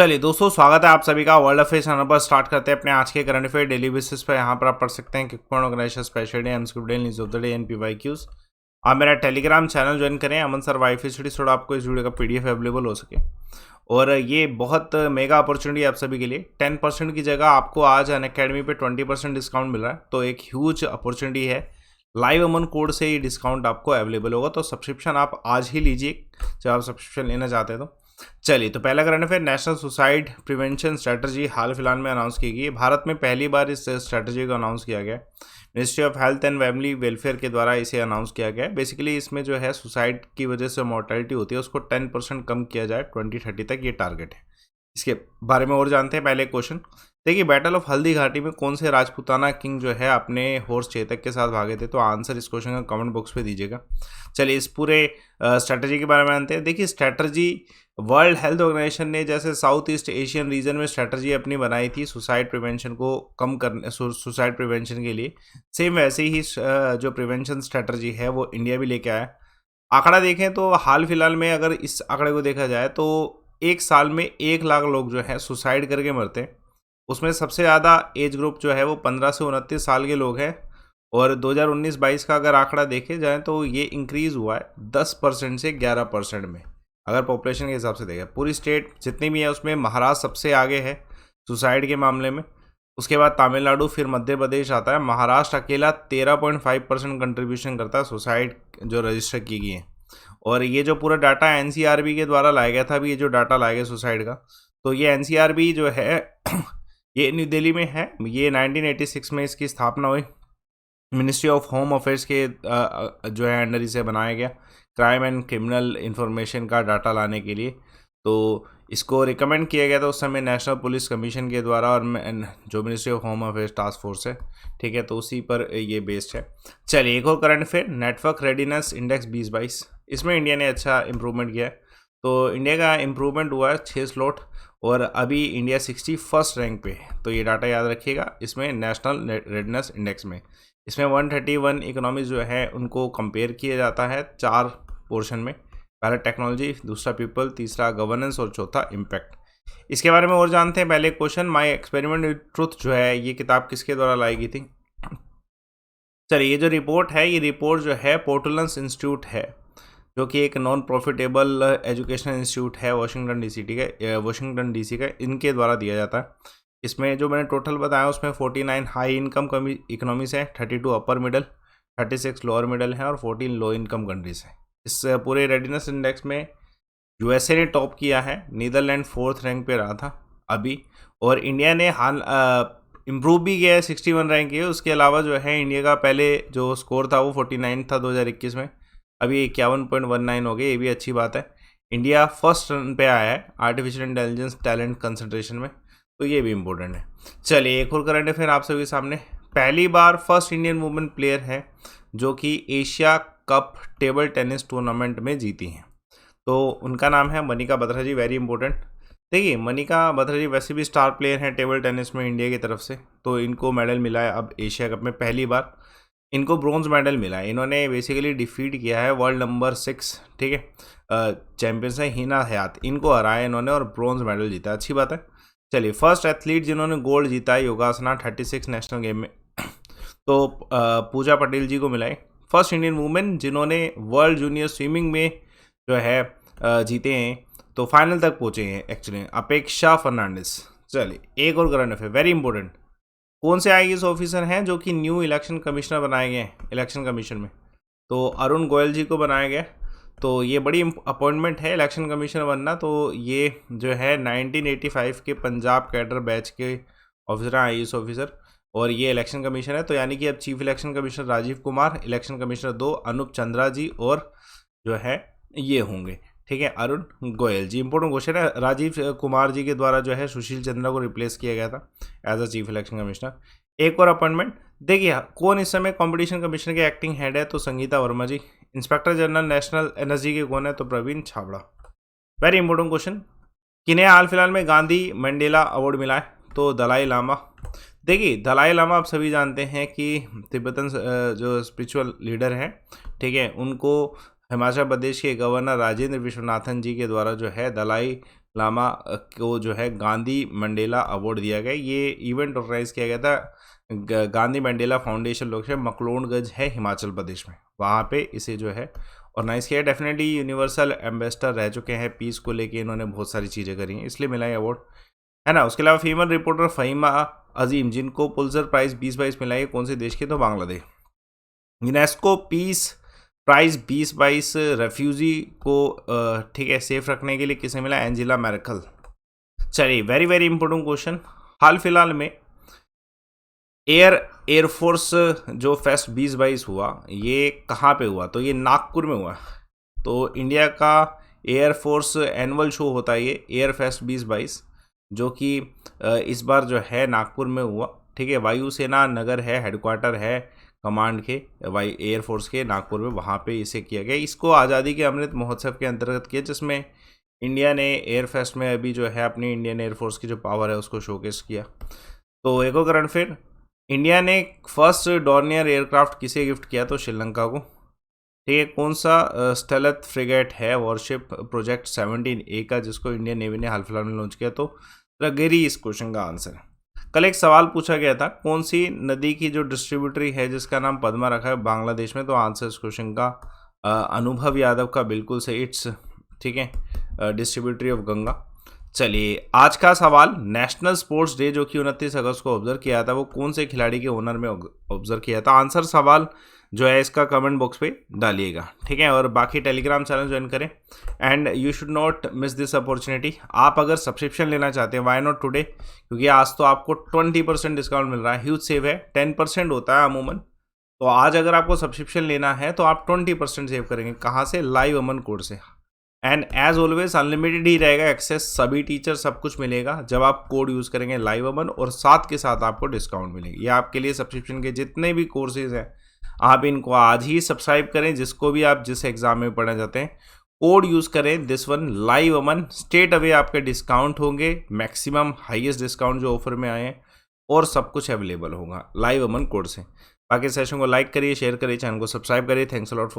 चलिए दोस्तों, स्वागत है आप सभी का वर्ल्ड अफेयर्स चैनल पर। स्टार्ट करते हैं अपने आज के करंट अफेयर डेली बेसिस पर। यहाँ पर आप पढ़ सकते हैं quick point, organisation, special day, MCQ day, news of the day, NPYQs. आप मेरा टेलीग्राम चैनल ज्वाइन करें, अमन सर वाईफाई स्टडी, थोड़ा आपको इस वीडियो का पीडीएफ अवेलेबल हो सके। और ये बहुत मेगा अपॉर्चुनिटी आप सभी के लिए। 10% की जगह आपको आज अनअकैडमी पे 20% डिस्काउंट मिल रहा है, तो एक ह्यूज अपॉर्चुनिटी है। लाइव अमन कोड से ये डिस्काउंट आपको अवेलेबल होगा, तो सब्सक्रिप्शन आप आज ही लीजिए जब आप सब्सक्रिप्शन लेना चाहते हैं तो। चलिए, तो पहला current affair, national suicide prevention strategy हाल फिलहाल में अनाउंस की गई है। भारत में पहली बार इस स्ट्रेटजी को अनाउंस किया गया। Ministry of health and family welfare के द्वारा इसे अनाउंस किया गया है। बेसिकली इसमें जो है सुसाइड की वजह से मोर्टेलिटी होती है उसको 10% कम किया जाए 2030 तक, ये टारगेट है। इसके बारे में और जानते हैं। पहले क्वेश्चन देखिए, बैटल ऑफ हल्दी घाटी में कौन से राजपूताना किंग जो है अपने हॉर्स चेतक के साथ भागे थे? तो आंसर इस क्वेश्चन का कमेंट बॉक्स पे दीजिएगा। चलिए, इस पूरे स्ट्रेटजी के बारे में जानते हैं। देखिए, स्ट्रेटजी वर्ल्ड हेल्थ ऑर्गेनाइजेशन ने जैसे साउथ ईस्ट एशियन रीजन में स्ट्रेटजी अपनी बनाई थी सुसाइड प्रिवेंशन को कम करने, सुसाइड प्रिवेंशन के लिए, सेम वैसे ही जो प्रिवेंशन स्ट्रेटजी है वो इंडिया भी लेके आया। आंकड़ा देखें तो हाल फिलहाल में अगर इस आंकड़े को देखा जाए तो एक साल में 1 लाख लोग जो है सुसाइड करके मरते हैं। उसमें सबसे ज़्यादा एज ग्रुप जो है वो 15 से 29 साल के लोग हैं। और 2019-22 का अगर आंकड़ा देखे जाए तो ये इंक्रीज़ हुआ है 10% से 11% में। अगर पॉपुलेशन के हिसाब से देखें, पूरी स्टेट जितनी भी है उसमें महाराष्ट्र सबसे आगे है सुसाइड के मामले में। उसके बाद तमिलनाडु, फिर मध्य प्रदेश आता है। महाराष्ट्र अकेला 13.5% कंट्रीब्यूशन करता है सुसाइड जो रजिस्टर की गई है। और ये जो पूरा डाटा एनसीआरबी के द्वारा लाया गया था, अभी ये जो डाटा लाया गया सुसाइड का, तो ये एनसीआरबी जो है ये न्यू दिल्ली में है। ये 1986 में इसकी स्थापना हुई। मिनिस्ट्री ऑफ होम अफेयर्स के जो है अंडर इसे बनाया गया, क्राइम एंड क्रिमिनल इंफॉर्मेशन का डाटा लाने के लिए। तो इसको रिकमेंड किया गया था उस समय नेशनल पुलिस कमीशन के द्वारा, और जो ministry of home affairs task force है, ठीक है, तो उसी पर ये बेस्ड है। चलिए, एक और current affair, network readiness index 2022, इसमें इंडिया ने अच्छा इंप्रूवमेंट किया है। तो इंडिया का इंप्रूवमेंट हुआ है 6 स्लॉट, और अभी इंडिया 61st रैंक पे है। तो ये डाटा याद रखिएगा इसमें नेशनल रेडीनेस इंडेक्स में। इसमें 131 इकोनॉमीज जो है उनको कंपेयर किया जाता है 4 पोर्शन में। पहला टेक्नोलॉजी, दूसरा पीपल, तीसरा गवर्नेंस और चौथा इम्पैक्ट। इसके बारे में और जानते हैं। पहले question, my experiment with truth जो है ये किताब किसके द्वारा लाई गई थी? चलिए, ये जो रिपोर्ट है, ये रिपोर्ट जो है पोर्टुलेंस इंस्टीट्यूट है, जो कि एक नॉन प्रॉफिटेबल एजुकेशनल इंस्टीट्यूट है वाशिंगटन डीसी का, इनके द्वारा दिया जाता है। इसमें जो मैंने टोटल बताया उसमें 49 हाई इनकम इकोनॉमीज है, 32 अपर मिडल, 36 लोअर मिडल है और 14 लो इनकम कंट्रीज है। इस पूरे रेडीनेस इंडेक्स में यूएसए ने टॉप किया है, नीदरलैंड 4th रैंक पे रहा था अभी, और इंडिया ने हाल इम्प्रूव भी किया है, 61 रैंक है। उसके अलावा जो है इंडिया का पहले जो स्कोर था वो 49 था 2021 में, अभी 51.19 हो गए, ये भी अच्छी बात है। इंडिया फर्स्ट रन पे आया है आर्टिफिशियल इंटेलिजेंस टैलेंट कंसंट्रेशन में, तो ये भी इम्पोर्टेंट है। चलिए, एक और करंट अफेयर आप सभी के सामने। पहली बार फर्स्ट इंडियन वुमेन प्लेयर है जो कि Asia cup table tennis tournament में जीती हैं, तो उनका नाम है मनिका बत्रा जी। Very important. देखिए, मनिका बत्रा जी वैसे भी स्टार प्लेयर हैं टेबल टेनिस में इंडिया की तरफ से, तो इनको मेडल मिला है अब एशिया कप में पहली बार। इनको ब्रॉन्ज मेडल मिला है। इन्होंने बेसिकली डिफीट किया है वर्ल्ड नंबर 6, ठीक है, चैंपियंस है हिना हयात, इनको हराया इन्होंने और ब्रॉन्ज मेडल जीता, अच्छी बात है। चलिए, फर्स्ट एथलीट जिन्होंने गोल्ड जीता है योगासना 36 नेशनल गेम में, तो पूजा पटेल जी को मिला है। फर्स्ट इंडियन वुमेन जिन्होंने वर्ल्ड जूनियर स्विमिंग में जो है जीते हैं, तो फाइनल तक पहुँचे हैं एक्चुअली, अपेक्षा फर्नांडिस। चलिए, एक और करंट अफेयर वेरी इंपॉर्टेंट, कौन से आईएएस ऑफिसर हैं जो कि न्यू इलेक्शन कमिश्नर बनाए गए हैं इलेक्शन कमीशन में? तो अरुण गोयल जी को बनाया गया। तो ये बड़ी अपॉइंटमेंट है इलेक्शन कमिश्नर बनना। तो ये जो है 1985 के पंजाब कैडर बैच के ऑफिसर हैं, आईएएस ऑफिसर, और ये इलेक्शन कमीशन है। तो यानी कि अब chief election commissioner Rajeev Kumar, election commissioner 2 Anup Chandra ji, और जो है ये होंगे, ठीक है, अरुण गोयल जी। इंपॉर्टेंट क्वेश्चन है। राजीव कुमार जी के द्वारा जो है सुशील चंद्रा को रिप्लेस किया गया था as a chief election commissioner. एक और अपॉइंटमेंट देखिए, कौन इस समय कंपटीशन कमीशन के एक्टिंग हेड है? तो Sangeeta Verma ji. Inspector general national energy के कौन है? तो Praveen Chhabra. Very important question, किन्हें हाल फिलहाल में गांधी मंडेला अवार्ड मिला है? तो दलाई लामा। देखिए, दलाई लामा आप सभी जानते हैं कि तिब्बतन जो स्पिरिचुअल लीडर हैं, ठीक है, उनको हिमाचल प्रदेश के गवर्नर राजेंद्र विश्वनाथन जी के द्वारा जो है दलाई लामा को जो है गांधी मंडेला अवार्ड दिया गया। ये इवेंट ऑर्गेनाइज किया गया था गांधी मंडेला फाउंडेशन लोग मकलोडगंज है हिमाचल प्रदेश में, वहाँ पे इसे जो है ऑर्गेनाइज किया। डेफिनेटली यूनिवर्सल एम्बेसडर रह चुके हैं, पीस को लेके इन्होंने बहुत सारी चीज़ें करी हैं, इसलिए मिला है अवार्ड, है ना। उसके अलावा फीमेल रिपोर्टर फ़हीमा अजीम, जिनको पुलित्ज़र प्राइज़ 2022 मिला है, कौन से देश के, तो Bangladesh. UNESCO peace prize 2022 refugee को ठीक है सेफ रखने के लिए किसे मिला, एंजेला मैर्केल। चलिए, वेरी वेरी इंपॉर्टेंट क्वेश्चन, हाल फिलहाल में एयरफोर्स जो फेस्ट 2022 हुआ, ये कहाँ पे हुआ, तो ये नागपुर में हुआ। तो इंडिया का एयरफोर्स एनुअल शो होता है ये एयर फेस्ट 2022, जो कि इस बार जो है नागपुर में हुआ, ठीक है। वायुसेना नगर है, हेडक्वार्टर है कमांड के वायु एयरफोर्स के नागपुर में, वहाँ पे इसे किया गया। इसको आज़ादी के अमृत महोत्सव के अंतर्गत किया, जिसमें इंडिया ने एयर फेस्ट में अभी जो है अपनी इंडियन एयरफोर्स की जो पावर है उसको शोकेस किया। तो एक और फिर इंडिया ने फर्स्ट डॉर्नियर एयरक्राफ्ट किसे गिफ्ट किया, तो श्रीलंका को, ठीक है। कौन सा स्टेलथ फ्रिगेट है वॉरशिप प्रोजेक्ट 17A का, जिसको इंडियन नेवी ने हाल फिलहाल में लॉन्च किया, तो रगेरी इस क्वेश्चन का आंसर है। कल एक सवाल पूछा गया था, कौन सी नदी की जो डिस्ट्रीब्यूटरी है जिसका नाम पद्मा रखा है बांग्लादेश में, तो आंसर इस क्वेश्चन का अनुभव यादव का बिल्कुल सही, इट्स ठीक है डिस्ट्रीब्यूटरी ऑफ गंगा। चलिए, आज का सवाल, नेशनल स्पोर्ट्स डे जो कि 29 अगस्त को ऑब्जर्व किया था, वो कौन से खिलाड़ी के ऑनर में ऑब्जर्व किया था। आंसर सवाल जो है इसका कमेंट बॉक्स पे डालिएगा, ठीक है। और बाकी टेलीग्राम चैनल ज्वाइन करें, and you should not miss this opportunity. आप अगर सब्सक्रिप्शन लेना चाहते हैं, वाई नॉट टुडे, क्योंकि आज तो आपको 20% डिस्काउंट मिल रहा है, ह्यूज सेव है, 10% होता है अमूमन। तो आज अगर आपको सब्सक्रिप्शन लेना है तो आप 20% सेव करेंगे, कहाँ से, लाइव अमन कोड से। एंड एज ऑलवेज अनलिमिटेड ही रहेगा एक्सेस, सभी टीचर सब कुछ मिलेगा जब आप कोड यूज़ करेंगे लाइव अमन, और साथ के साथ आपको डिस्काउंट मिलेगी। ये आपके लिए सब्सक्रिप्शन के जितने भी कोर्सेज हैं, आप इनको आज ही सब्सक्राइब करें, जिसको भी आप जिस एग्जाम में पढ़ना चाहते हैं, कोड यूज़ करें this one live Aman, straight away आपके डिस्काउंट होंगे, मैक्सिमम हाईएस्ट डिस्काउंट जो ऑफर में आए हैं, और सब कुछ अवेलेबल होगा लाइव अमन कोड से। बाकी सेशन को लाइक करिए, शेयर करिए, चैनल को सब्सक्राइब करिए। Thanks a lot for